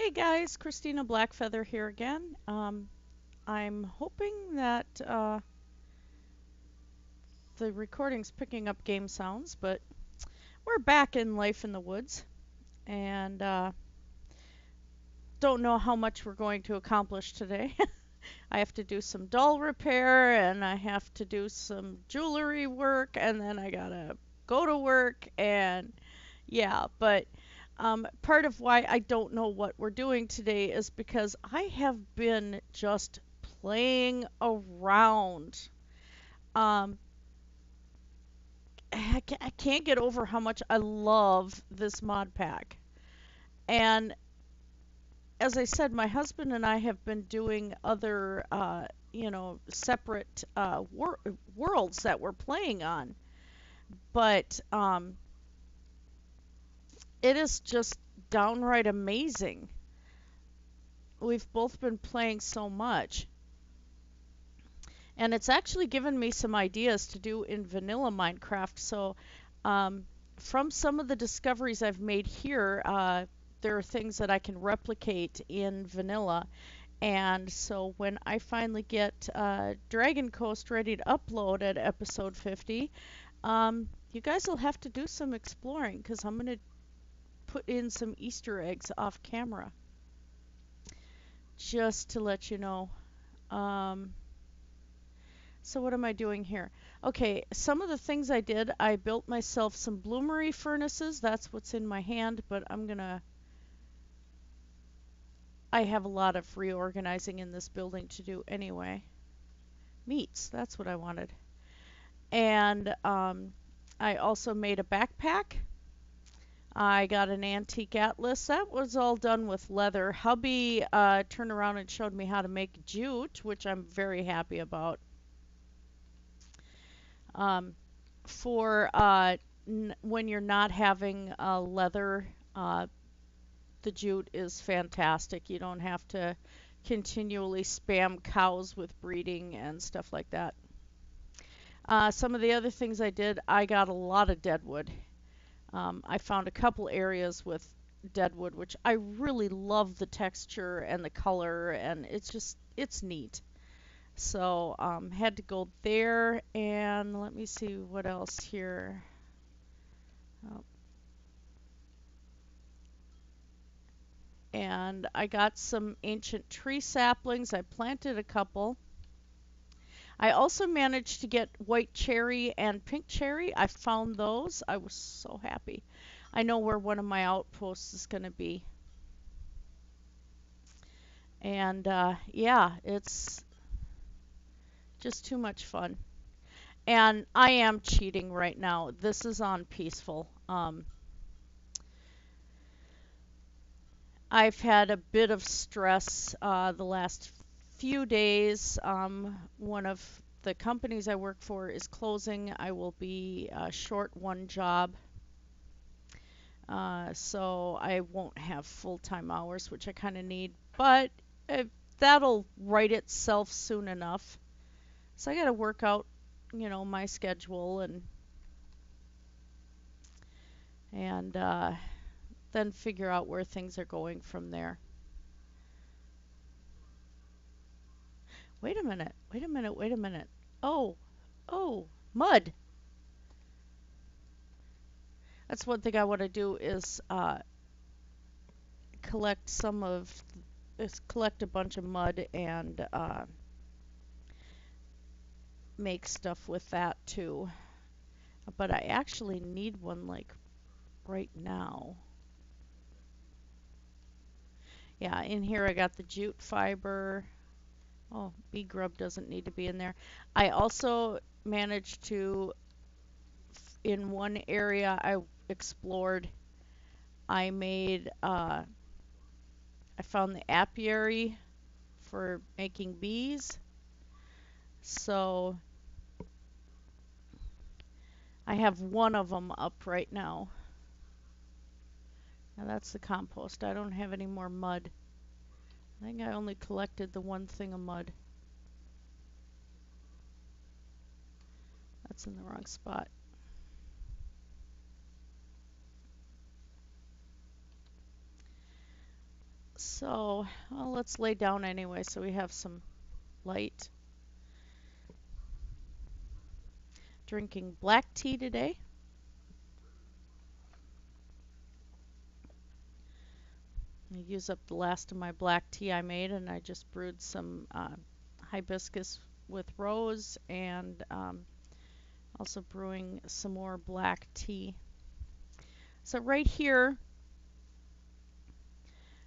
Hey guys, Christina Blackfeather here again. I'm hoping that the recording's picking up game sounds, but we're back in Life in the Woods, and don't know how much we're going to accomplish today. I have to do some doll repair, and I have to do some jewelry work, and then I gotta go to work, and yeah, but part of why I don't know what we're doing today is because I have been just playing around. Um, I can't get over how much I love this mod pack. And as I said, my husband and I have been doing other, separate worlds that we're playing on. But it is just downright amazing. We've both been playing so much. And it's actually given me some ideas to do in vanilla Minecraft. So, from some of the discoveries I've made here, there are things that I can replicate in vanilla. And so, when I finally get Dragon Coast ready to upload at episode 50, you guys will have to do some exploring because I'm going to put in some Easter eggs off camera just to let you know. So what am I doing here? Okay, some of the things I did, I built myself some bloomery furnaces. That's what's in my hand, but I have a lot of reorganizing in this building to do anyway. Meats, that's what I wanted. And I also made a backpack. I got an antique atlas. That was all done with leather. Hubby turned around and showed me how to make jute, which I'm very happy about. Um, for when you're not having leather, the jute is fantastic. You don't have to continually spam cows with breeding and stuff like that. Some of the other things I did, I got a lot of deadwood. I found a couple areas with deadwood, which I really love the texture and the color, and it's neat. So had to go there, and let me see what else here. Oh, and I got some ancient tree saplings. I planted a couple. I also managed to get white cherry and pink cherry. I found those. I was so happy. I know where one of my outposts is going to be. And yeah, it's just too much fun. And I am cheating right now. This is on peaceful. I've had a bit of stress the last few days. One of the companies I work for is closing. I will be short one job. So I won't have full-time hours, which I kind of need, but uh, that'll right itself soon enough. So I got to work out, my schedule and then figure out where things are going from there. Wait a minute. Wait a minute. Wait a minute. Oh, oh, mud. That's one thing I want to do is collect some of is collect a bunch of mud and make stuff with that too. But I actually need one like right now. Yeah, in here I got the jute fiber. Oh, bee grub doesn't need to be in there. I also managed to, in one area I explored, I made, I found the apiary for making bees. So I have one of them up right now. Now that's the compost. I don't have any more mud. I think I only collected the one thing of mud. That's in the wrong spot. So, well, let's lay down anyway so we have some light. Drinking black tea today. I use up the last of my black tea I made, and I just brewed some hibiscus with rose, and also brewing some more black tea. So right here,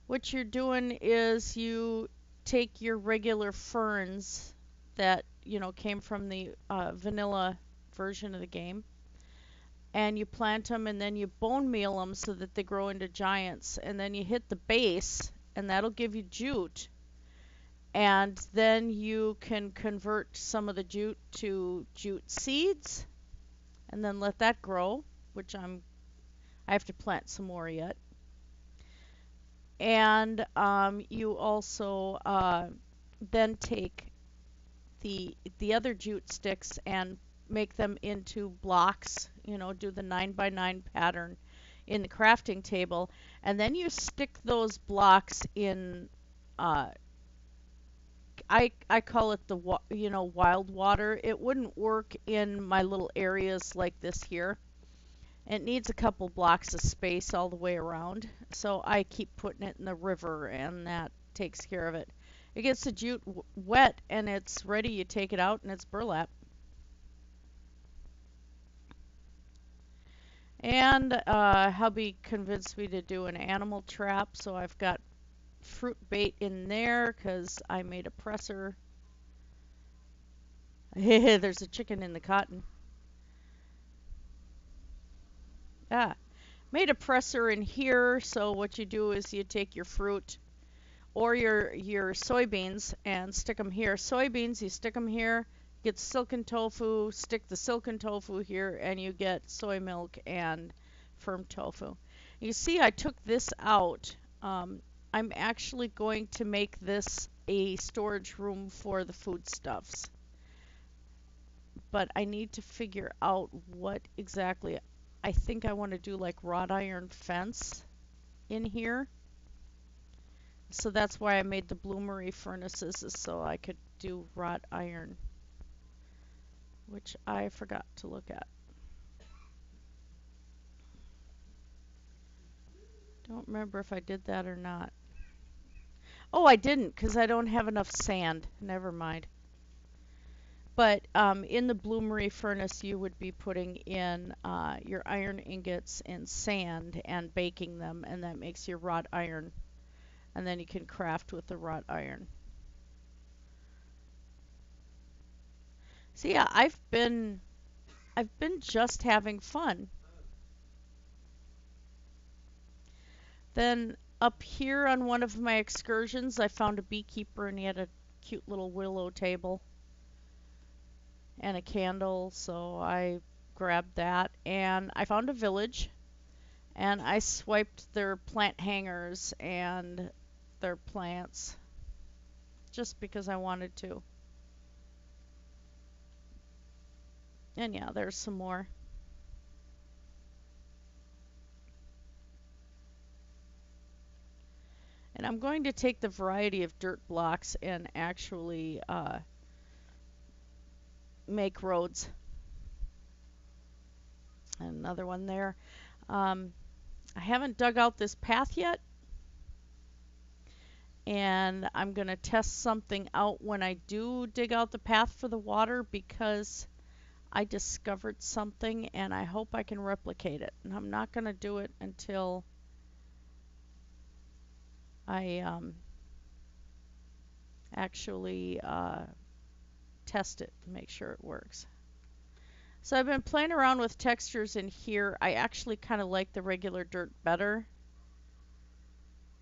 what you're doing is you take your regular ferns that, you know, came from the vanilla version of the game, and you plant them, and then you bone meal them so that they grow into giants, and then you hit the base, and that'll give you jute. And then you can convert some of the jute to jute seeds, and then let that grow, which I have to plant some more yet. And you also then take the other jute sticks and make them into blocks, you know, do the 9 by 9 pattern in the crafting table, and then you stick those blocks in I call it the wild water. It wouldn't work in my little areas like this here. It needs a couple blocks of space all the way around, so I keep putting it in the river, and that takes care of it. It gets the jute wet, and it's ready. You take it out, and it's burlap. And hubby convinced me to do an animal trap, so I've got fruit bait in there because I made a presser. There's a chicken in the cotton. Ah, made a presser in here, so what you do is you take your fruit or your soybeans and stick them here. Soybeans, you stick them here, get silken tofu, stick the silken tofu here, and you get soy milk and firm tofu. You see, I took this out. I'm actually going to make this a storage room for the foodstuffs, but I need to figure out what exactly. I think I want to do like wrought iron fence in here. So that's why I made the bloomery furnaces, is so I could do wrought iron, which I forgot to look at. Don't remember if I did that or not. Oh, I didn't, because I don't have enough sand. Never mind. But in the bloomery furnace, you would be putting in your iron ingots and sand and baking them, and that makes your wrought iron. And then you can craft with the wrought iron. So yeah, I've been just having fun. Then up here on one of my excursions, I found a beekeeper, and he had a cute little willow table and a candle, so I grabbed that. And I found a village, and I swiped their plant hangers and their plants just because I wanted to. And yeah, there's some more. And I'm going to take the variety of dirt blocks and actually make roads. And another one there. I haven't dug out this path yet, and I'm going to test something out when I do dig out the path for the water, because I discovered something and I hope I can replicate it. And I'm not going to do it until I actually test it and make sure it works. So I've been playing around with textures in here. I actually kind of like the regular dirt better.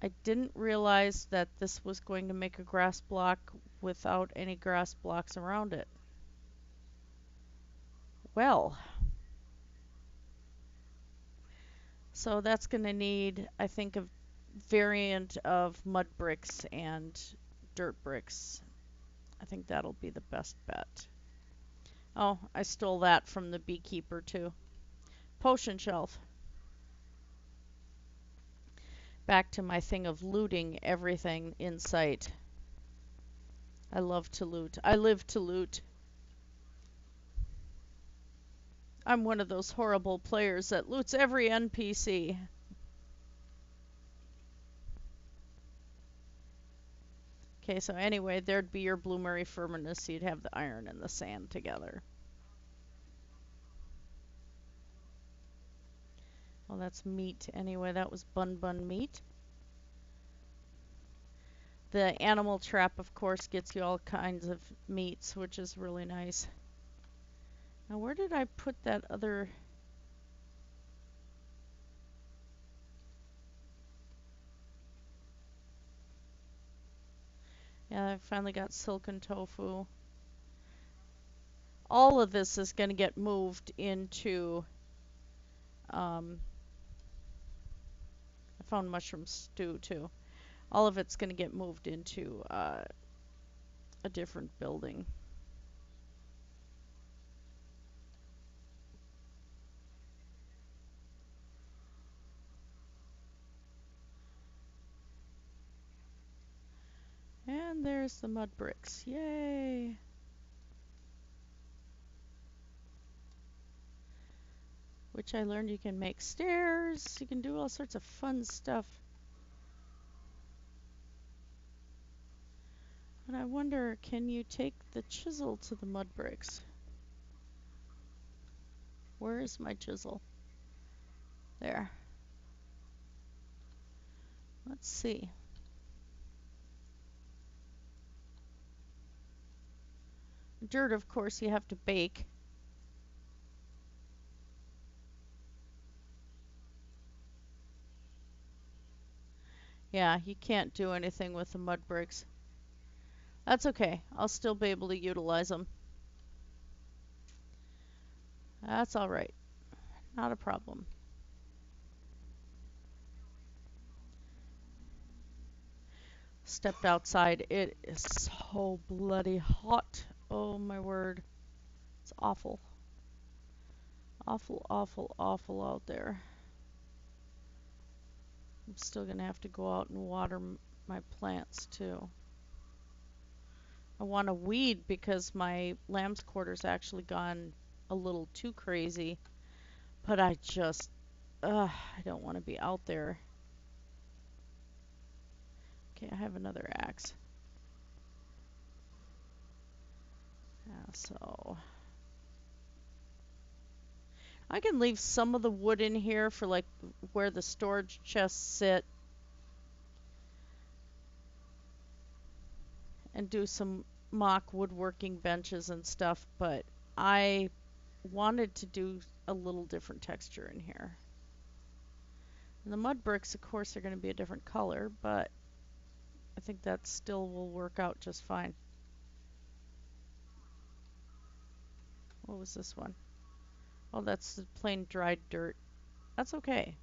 I didn't realize that this was going to make a grass block without any grass blocks around it. Well, so that's going to need, I think, a variant of mud bricks and dirt bricks. I think that'll be the best bet. Oh, I stole that from the beekeeper too. Potion shelf. Back to my thing of looting everything in sight. I love to loot. I live to loot. I'm one of those horrible players that loots every NPC. Okay, so anyway, there'd be your bloomery furnace. You'd have the iron and the sand together. Well, that's meat. Anyway, that was bun meat. The animal trap, of course, gets you all kinds of meats, which is really nice. Now, where did I put that other... Yeah, I finally got silken tofu. All of this is going to get moved into... I found mushroom stew, too. All of it's going to get moved into a different building. And there's the mud bricks. Yay! Which I learned you can make stairs. You can do all sorts of fun stuff. And I wonder, can you take the chisel to the mud bricks? Where is my chisel? There. Let's see. Dirt, of course, you have to bake. Yeah, you can't do anything with the mud bricks. That's okay. I'll still be able to utilize them. That's all right. Not a problem. Stepped outside. It is so bloody hot. Oh my word. It's awful. Awful, awful, awful out there. I'm still gonna have to go out and water my plants too. I want to weed because my lamb's quarter's actually gone a little too crazy. But I just, I don't want to be out there. Okay, I have another axe. Yeah, so I can leave some of the wood in here for like where the storage chests sit. And do some mock woodworking benches and stuff, but I wanted to do a little different texture in here. And the mud bricks, of course, are going to be a different color, but I think that still will work out just fine. What was this one? Oh, that's the plain dried dirt. That's okay.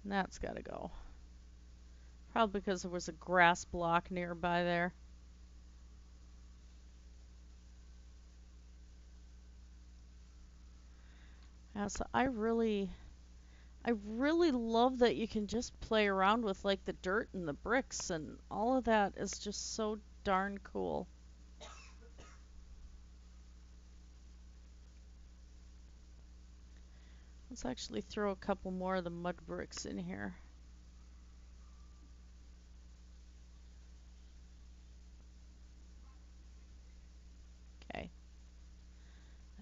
And that's got to go. Probably because there was a grass block nearby there. Yeah, so I really love that you can just play around with like the dirt and the bricks, and all of that is just so darn cool. Let's actually throw a couple more of the mud bricks in here. Okay.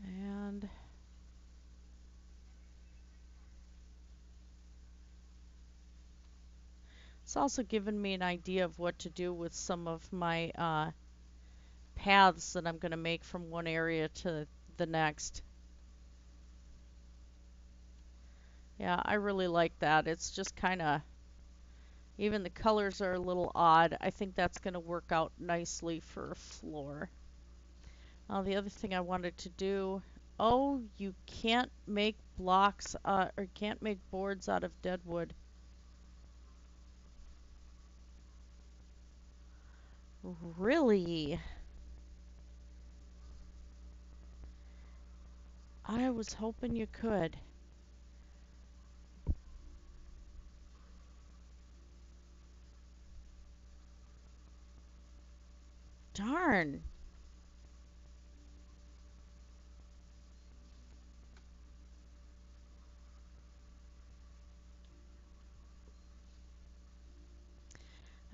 And it's also given me an idea of what to do with some of my paths that I'm going to make from one area to the next. Yeah, I really like that. It's just kind of, even the colors are a little odd. I think that's going to work out nicely for a floor. The other thing I wanted to do, oh, you can't make blocks, or can't make boards out of dead wood. Really? I was hoping you could. Darn.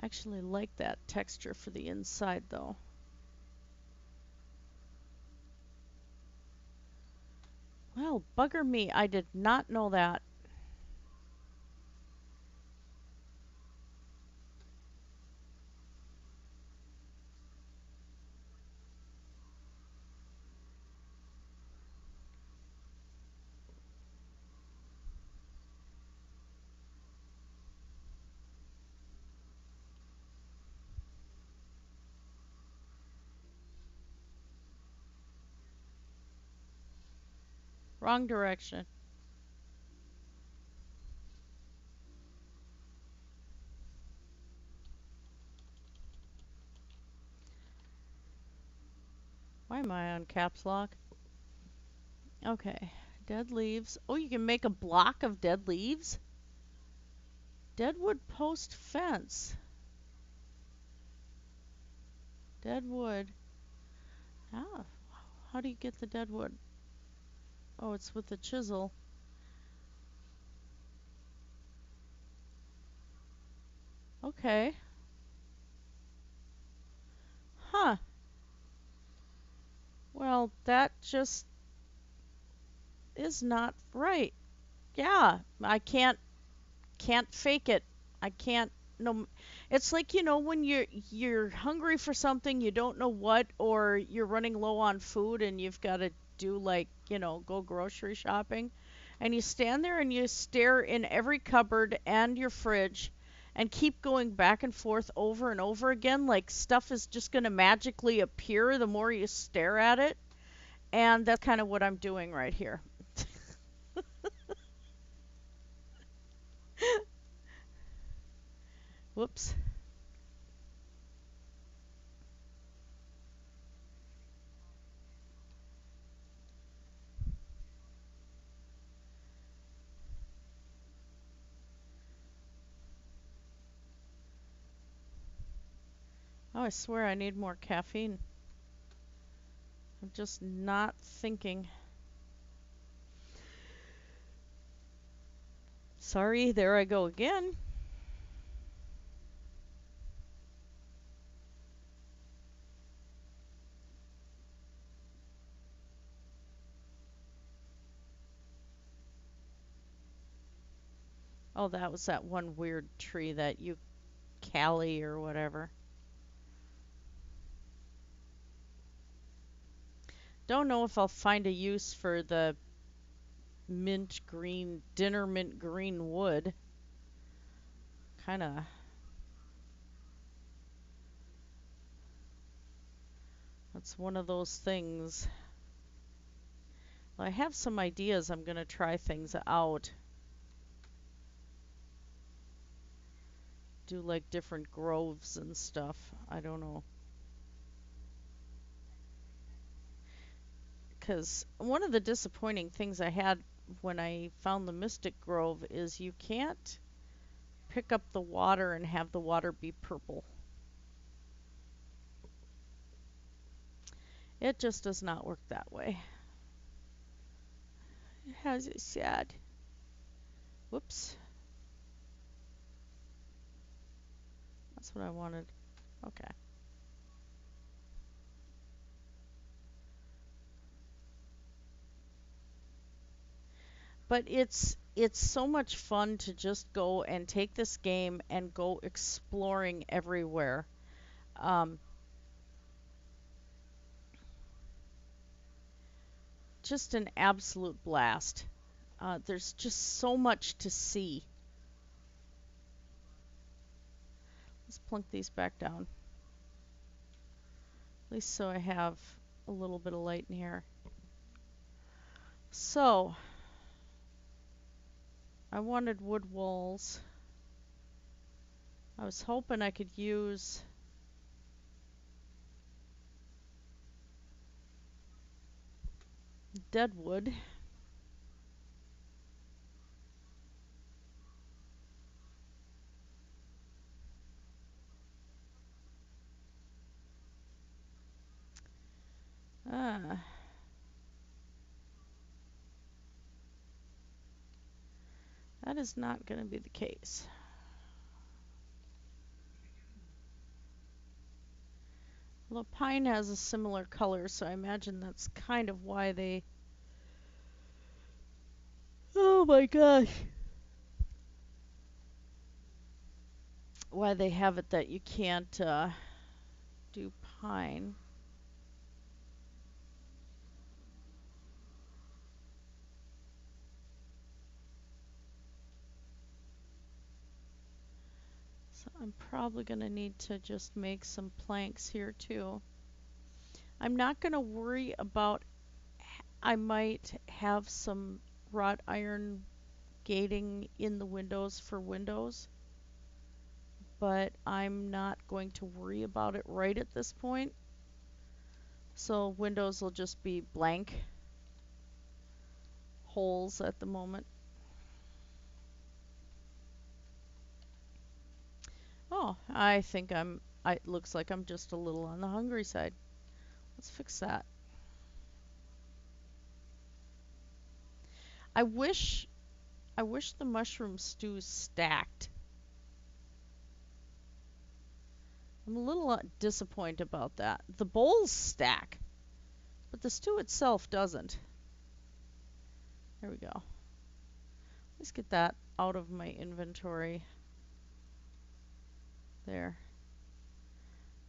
I actually like that texture for the inside though. Well, bugger me, I did not know that. Wrong direction. Why am I on caps lock? Okay, dead leaves. Oh, you can make a block of dead leaves? Deadwood post fence. Deadwood. Ah, how do you get the deadwood? Oh, it's with the chisel. Okay. Huh. Well, that just is not right. Yeah, I can't fake it. I can't no it's like, when you're hungry for something, you don't know what, or you're running low on food and you've got to do like, go grocery shopping. And you stand there and you stare in every cupboard and your fridge and keep going back and forth over and over again like stuff is just going to magically appear the more you stare at it. And that's kind of what I'm doing right here. Whoops. Oh, I swear I need more caffeine. I'm just not thinking. Sorry, there I go again. Oh, that was that one weird tree that you Cali or whatever. Don't know if I'll find a use for the mint green, dinner mint green wood. Kinda, that's one of those things. Well, I have some ideas. I'm gonna try things out. Do like different groves and stuff. I don't know. Because one of the disappointing things I had when I found the Mystic Grove is you can't pick up the water and have the water be purple. It just does not work that way. How's it sad? Whoops. That's what I wanted. Okay. But it's so much fun to just go and take this game and go exploring everywhere. Um, just an absolute blast. There's just so much to see. Let's plunk these back down. At least so I have a little bit of light in here. So, I wanted wood walls. I was hoping I could use dead wood. Ah, that is not going to be the case. Well, pine has a similar color, so I imagine that's kind of why they... Oh my gosh. Why they have it that you can't do pine. So I'm probably going to need to just make some planks here too. I'm not going to worry about... I might have some wrought iron gating in the windows for windows, but I'm not going to worry about it right at this point. So windows will just be blank holes at the moment. Oh, I think it looks like I'm just a little on the hungry side. Let's fix that. I wish the mushroom stew stacked. I'm a little disappointed about that. The bowls stack, but the stew itself doesn't. There we go. Let's get that out of my inventory. There.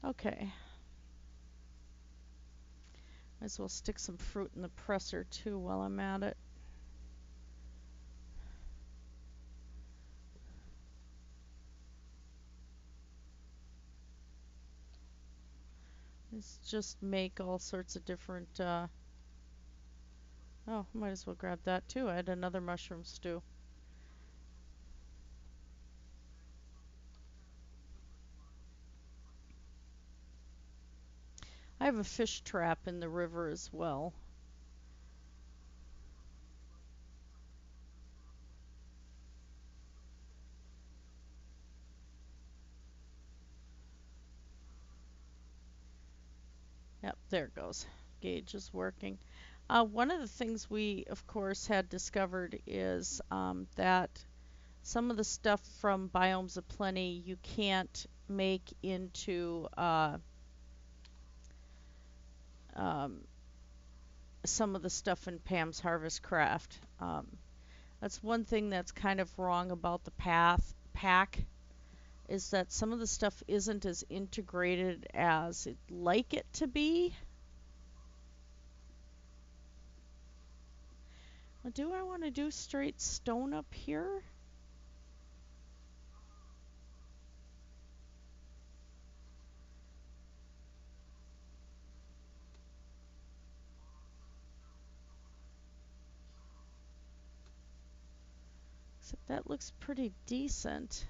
Okay. Might as well stick some fruit in the presser too while I'm at it. Let's just make all sorts of different, oh, might as well grab that too. I had another mushroom stew. I have a fish trap in the river as well. Yep, there it goes. Gauge is working. One of the things we, of course, had discovered is that some of the stuff from Biomes of Plenty you can't make into some of the stuff in Pam's Harvest Craft. That's one thing that's kind of wrong about the pack is that some of the stuff isn't as integrated as it'd like it to be. Well, do I want to do straight stone up here? Except that looks pretty decent.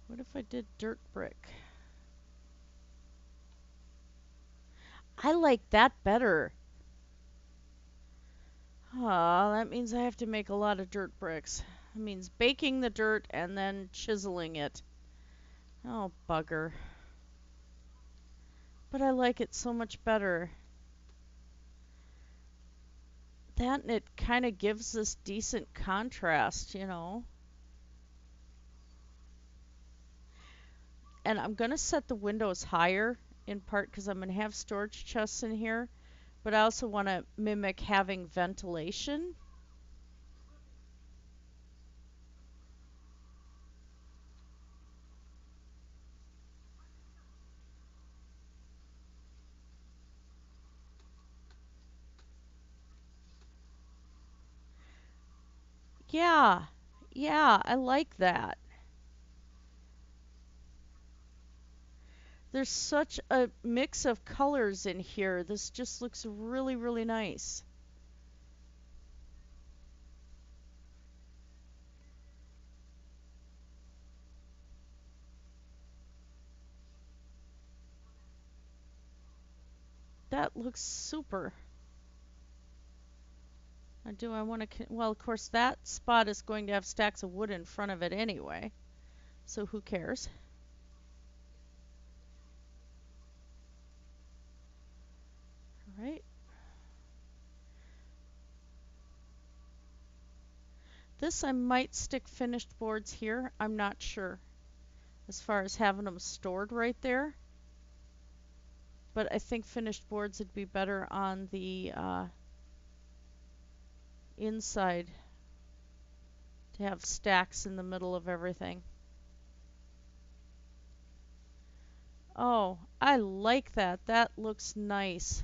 What if I did dirt brick? I like that better. Ah, that means I have to make a lot of dirt bricks. That means baking the dirt and then chiseling it. Oh, bugger. But I like it so much better. That and it kind of gives this decent contrast, you know. And I'm going to set the windows higher, in part because I'm going to have storage chests in here. But I also want to mimic having ventilation. Yeah, yeah, I like that. There's such a mix of colors in here. This just looks really, really nice. that looks super. Now, do I want to, well, of course, that spot is going to have stacks of wood in front of it anyway, so who cares? All right. This I might stick finished boards here. I'm not sure as far as having them stored right there. But I think finished boards would be better on the inside to have stacks in the middle of everything. Oh, I like that. That looks nice.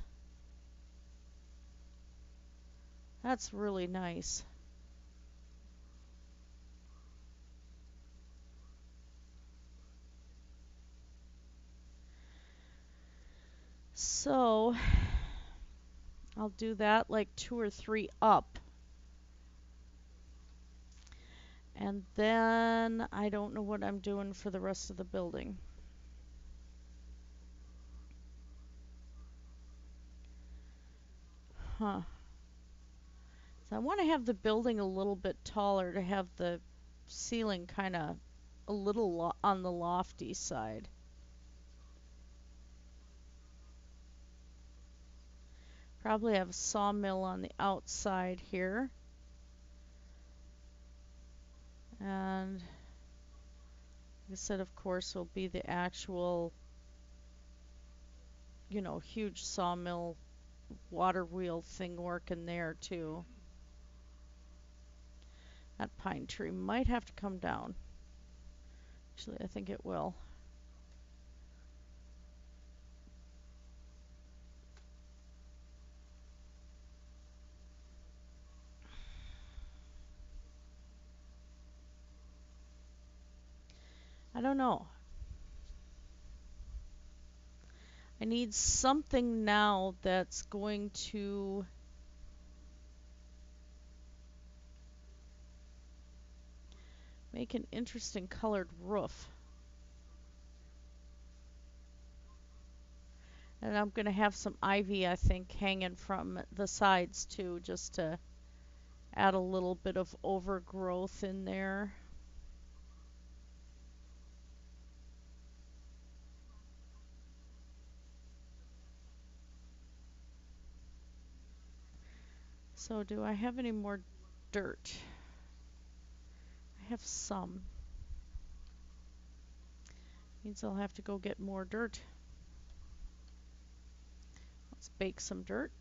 That's really nice. So I'll do that like 2 or 3 up. And then I don't know what I'm doing for the rest of the building. Huh. So I want to have the building a little bit taller to have the ceiling kind of a little on the lofty side. Probably have a sawmill on the outside here. And like I said, of course, will be the actual, you know, huge sawmill water wheel thing working there too. That pine tree might have to come down. Actually, I think it will. I don't know. I need something now that's going to make an interesting colored roof. And I'm going to have some ivy, I think, hanging from the sides too, just to add a little bit of overgrowth in there. So do I have any more dirt? I have some. Means I'll have to go get more dirt. Let's bake some dirt.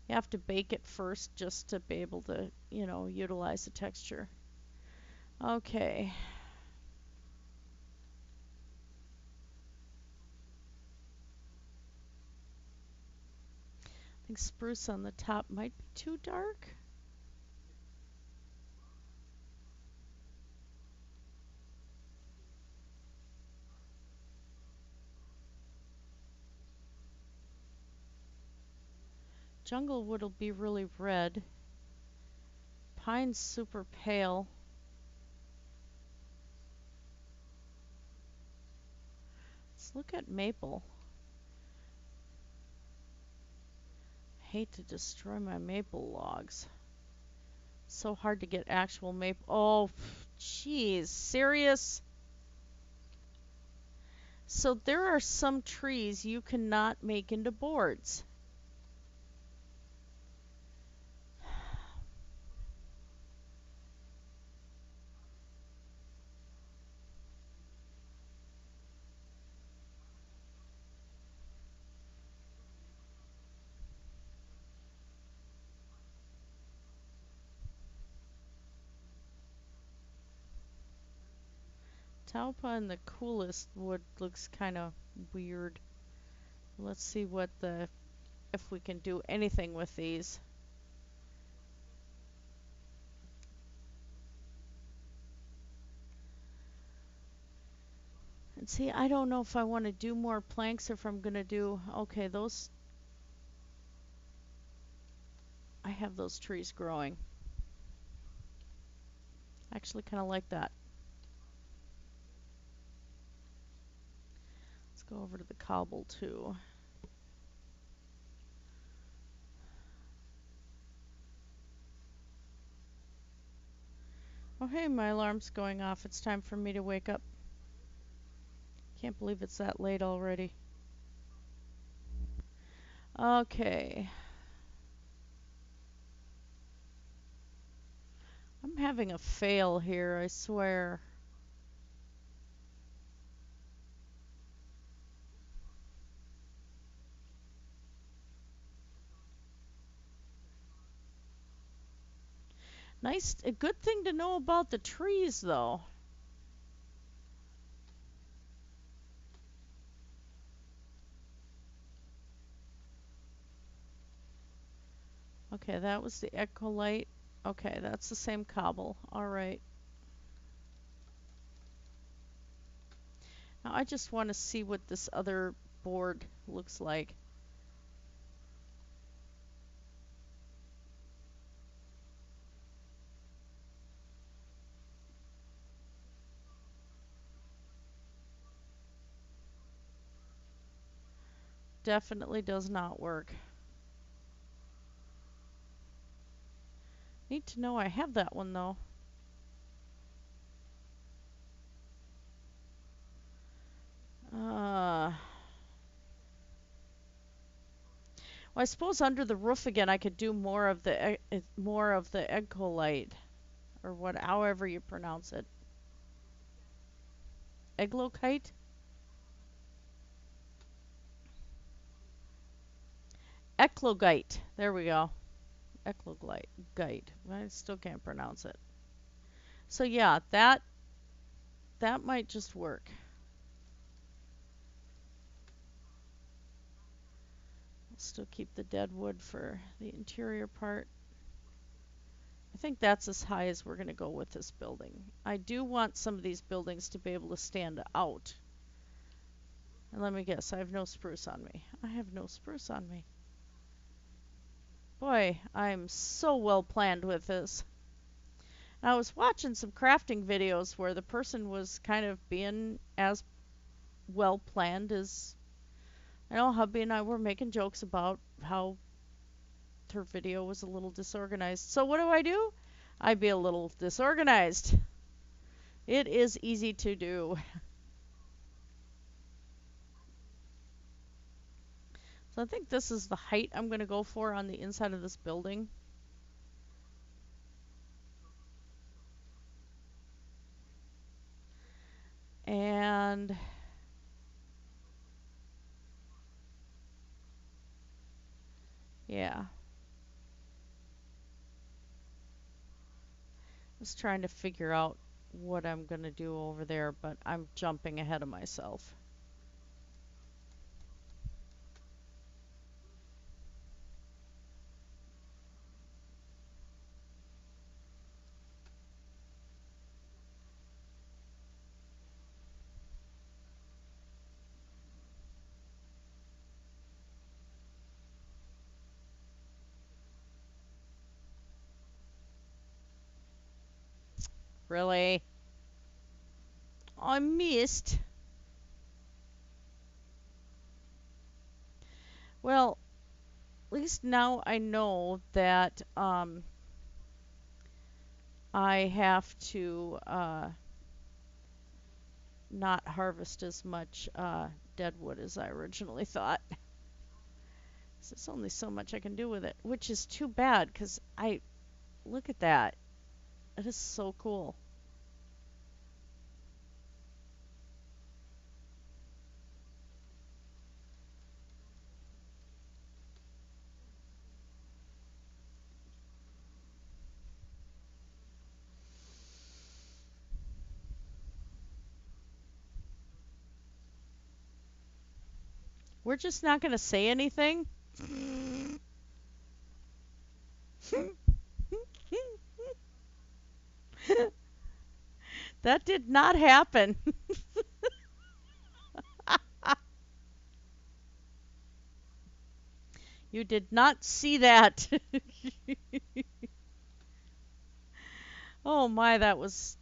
You have to bake it first just to be able to, you know, utilize the texture. Okay. I think spruce on the top might be too dark. Jungle wood will be really red. Pine's super pale. Let's look at maple. Hate to destroy my maple logs. So hard to get actual maple. Oh, jeez, serious? So there are some trees you cannot make into boards. Taupa and the coolest wood looks kind of weird. Let's see what if we can do anything with these. And see, I don't know if I want to do more planks or if I'm going to do, okay, those, I have those trees growing. I actually kind of like that. Let's go over to the cobble too. Oh, hey, my alarm's going off. It's time for me to wake up. Can't believe it's that late already. Okay. I'm having a fail here, I swear. Nice, a good thing to know about the trees, though. Okay, that was the echolite. Okay, that's the same cobble. All right. Now I just want to see what this other board looks like. Definitely does not work. Need to know I have that one, though. Well, I suppose under the roof again, I could do more of the echolite, or what, however you pronounce it. Eglokite? Eclogite. There we go. Eclogite. I still can't pronounce it. So yeah, that might just work. I'll still keep the dead wood for the interior part. I think that's as high as we're going to go with this building. I do want some of these buildings to be able to stand out. And let me guess, I have no spruce on me. I have no spruce on me. Boy, I'm so well planned with this. I was watching some crafting videos where the person was kind of being as well planned as, I know hubby and I were making jokes about how her video was a little disorganized. So what do? I be a little disorganized. It is easy to do. So I think this is the height I'm going to go for on the inside of this building. And yeah. Just trying to figure out what I'm going to do over there, but I'm jumping ahead of myself. Really? I missed. Well, at least now I know that I have to not harvest as much dead wood as I originally thought. There's only so much I can do with it, which is too bad because look at that. It is so cool. We're just not going to say anything. That did not happen. You did not see that. Oh my, that was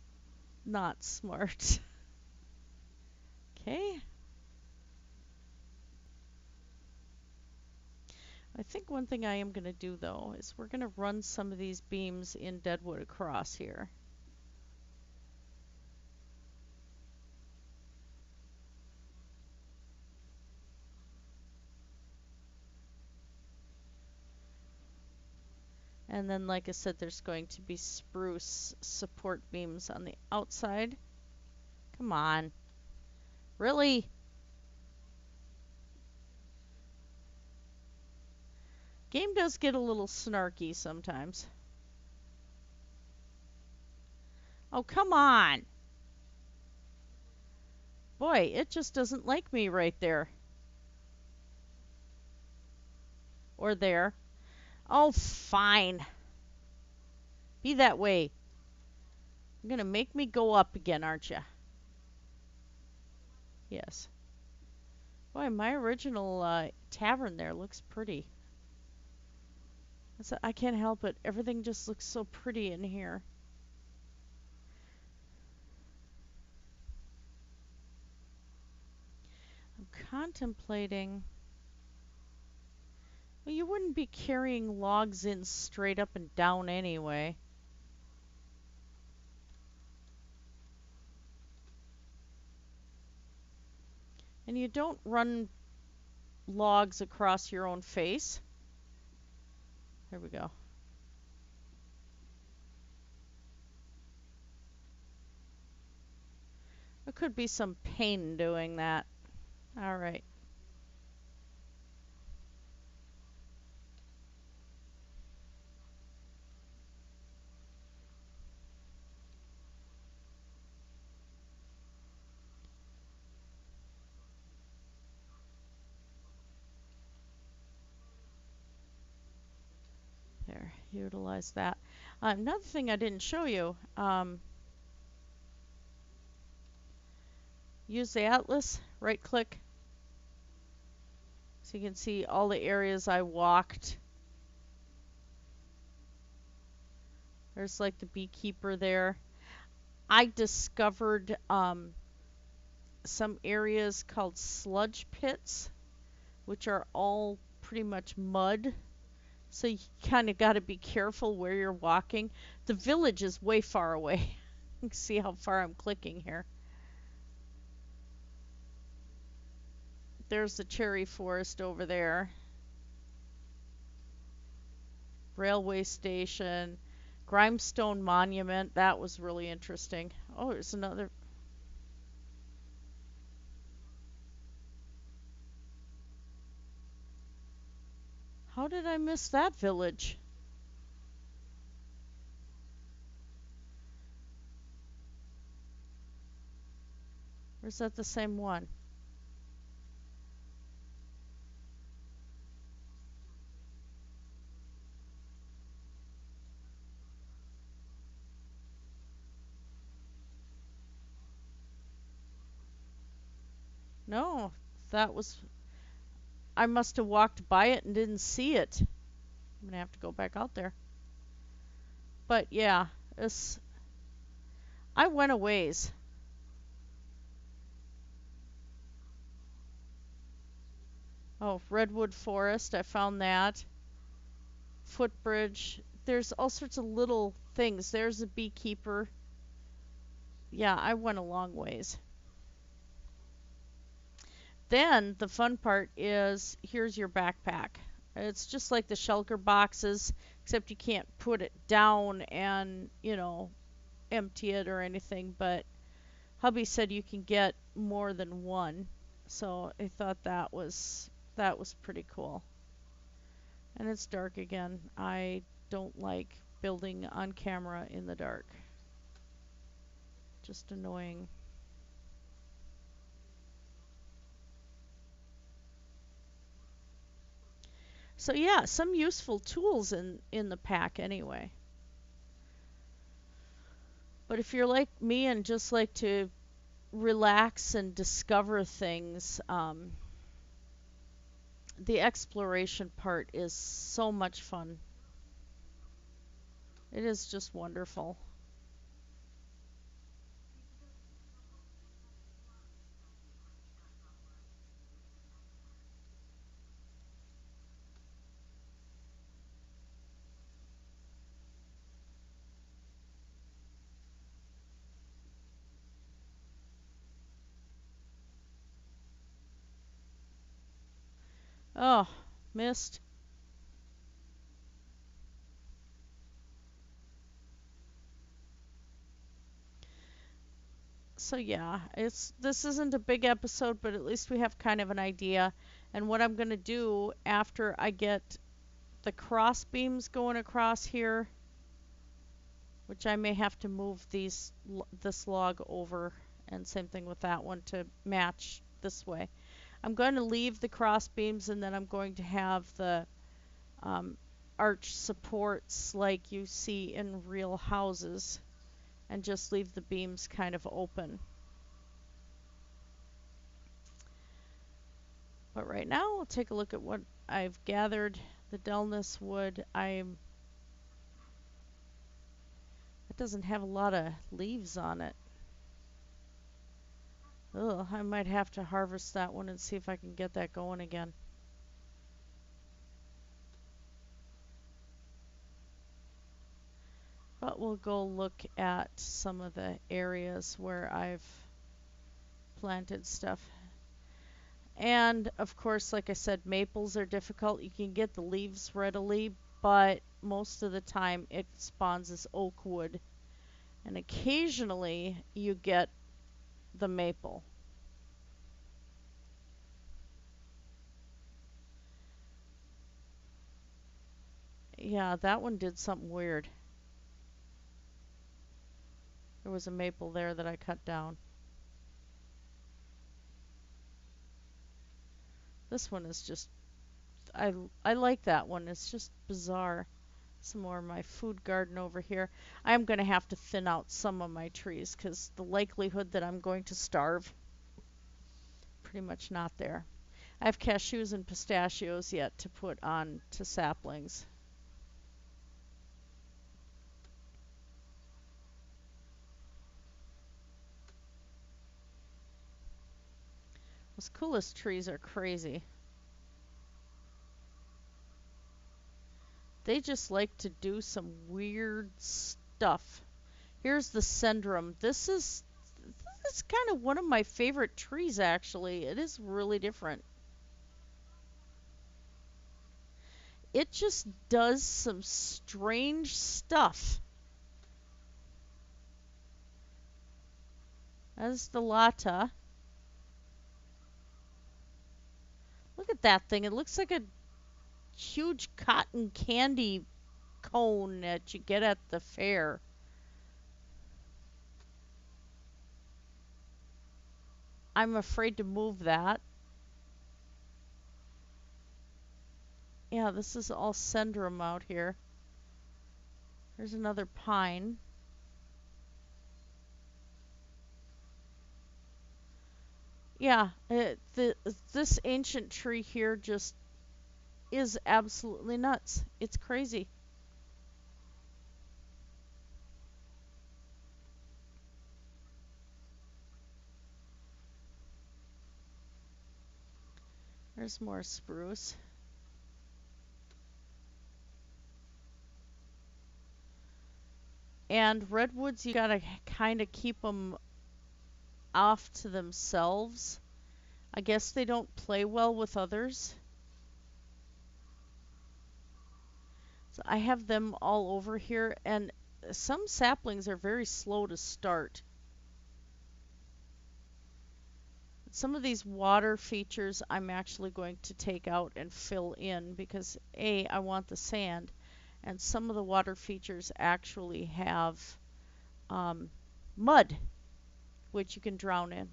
not smart. Okay. I think one thing I am going to do though is we're going to run some of these beams in deadwood across here. And then, like I said, there's going to be spruce support beams on the outside. Come on. Really? Game does get a little snarky sometimes. Oh, come on. Boy, it just doesn't like me right there. Or there. Oh, fine. Be that way. You're gonna make me go up again, aren't you? Yes. Boy, my original tavern there looks pretty. I can't help it. Everything just looks so pretty in here. I'm contemplating. Well, you wouldn't be carrying logs in straight up and down anyway. And you don't run logs across your own face. There we go. There could be some pain doing that. All right. There, utilize that. Another thing I didn't show you, use the atlas, right click, so you can see all the areas I walked. There's like the beekeeper there. I discovered some areas called sludge pits, which are all pretty much mud. So you kind of got to be careful where you're walking. The village is way far away. You can see how far I'm clicking here. There's the cherry forest over there. Railway station. Grimestone Monument. That was really interesting. Oh, there's another. How did I miss that village? Or is that the same one? No, that was. I must have walked by it and didn't see it. I'm gonna have to go back out there. But yeah, this. I went a ways. Oh, Redwood Forest, I found that. Footbridge. There's all sorts of little things. There's a beekeeper. Yeah, I went a long ways. Then the fun part is here's your backpack. It's just like the shulker boxes, except you can't put it down and, empty it or anything. But hubby said you can get more than one. So I thought that was pretty cool. And it's dark again. I don't like building on camera in the dark. Just annoying. So yeah, some useful tools in the pack anyway. But if you're like me and just like to relax and discover things, the exploration part is so much fun. It is just wonderful. Oh, missed. So yeah, this isn't a big episode, but at least we have kind of an idea. And what I'm going to do after I get the cross beams going across here, which I may have to move this log over, and same thing with that one to match this way. I'm going to leave the cross beams, and then I'm going to have the um, arch supports like you see in real houses, and just leave the beams kind of open. But right now, we'll take a look at what I've gathered. The dullness wood, it doesn't have a lot of leaves on it. Ugh, I might have to harvest that one and see if I can get that going again. But we'll go look at some of the areas where I've planted stuff. And of course, like I said, maples are difficult. You can get the leaves readily, but most of the time it spawns as oak wood. And occasionally you get the maple. Yeah, that one did something weird. There was a maple there that I cut down. This one is just, I like that one. It's just bizarre. Some more of my food garden over here. I'm going to have to thin out some of my trees because the likelihood that I'm going to starve, pretty much not there. I have cashews and pistachios yet to put on to saplings. Those coolest trees are crazy. They just like to do some weird stuff. Here's the syndrome. This is kind of one of my favorite trees, actually. It is really different. It just does some strange stuff. That's the Lata. Look at that thing. It looks like a huge cotton candy cone that you get at the fair. I'm afraid to move that. Yeah, this is all syndrome out here. There's another pine. Yeah, this ancient tree here just is absolutely nuts. It's crazy. There's more spruce. And redwoods, you gotta kind of keep them off to themselves. I guess they don't play well with others. So I have them all over here, and some saplings are very slow to start. Some of these water features I'm actually going to take out and fill in because A, I want the sand, and some of the water features actually have mud, which you can drown in.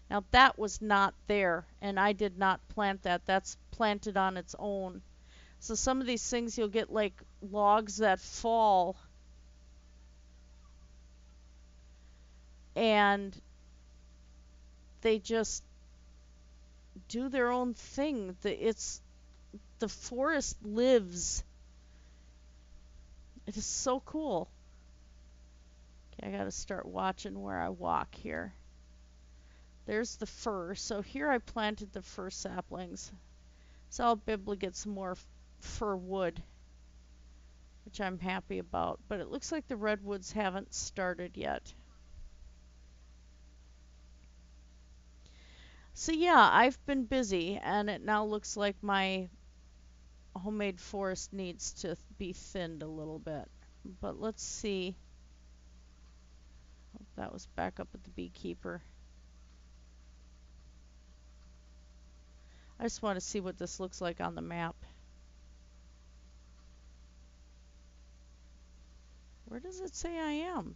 Now that was not there, and I did not plant that. That's planted on its own. So some of these things you'll get like logs that fall, and they just do their own thing. The forest lives. It is so cool. Okay, I gotta start watching where I walk here. There's the fir. So here I planted the fir saplings. So I'll be able to get some more fir wood, which I'm happy about. But it looks like the redwoods haven't started yet. So yeah, I've been busy, and it now looks like my homemade forest needs to be thinned a little bit. But let's see. Oh, that was back up at the beekeeper. I just want to see what this looks like on the map. Where does it say I am?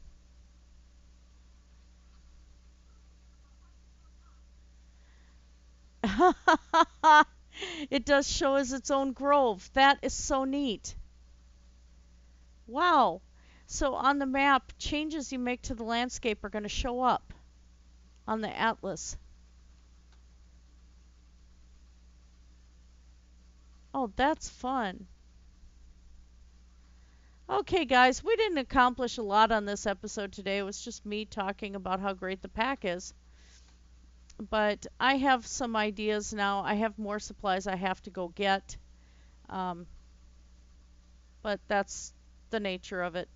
It does show as its own grove. That is so neat. Wow. So on the map, changes you make to the landscape are going to show up on the atlas. Oh, that's fun. Okay, guys, we didn't accomplish a lot on this episode today. It was just me talking about how great the pack is. But I have some ideas now. I have more supplies I have to go get. Um, but that's the nature of it.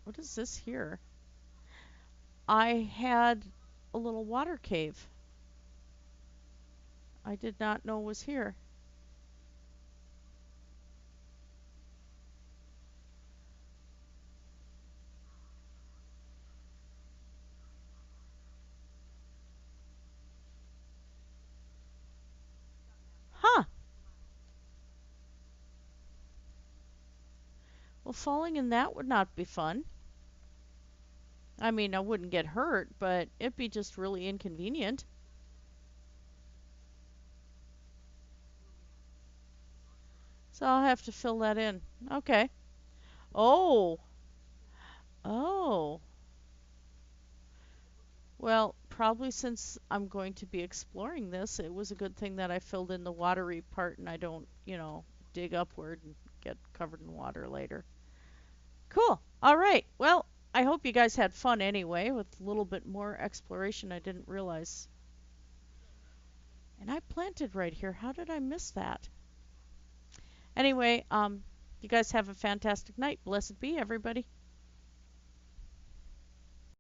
What is this here? I had a little water cave. I did not know was here. Huh. Well, falling in that would not be fun. I mean, I wouldn't get hurt, but it'd be just really inconvenient. So I'll have to fill that in. Okay. Oh. Oh. Well, probably since I'm going to be exploring this, it was a good thing that I filled in the watery part and I don't, dig upward and get covered in water later. Cool. All right. Well, I hope you guys had fun anyway with a little bit more exploration I didn't realize. And I planted right here. How did I miss that? Anyway, you guys have a fantastic night. Blessed be everybody.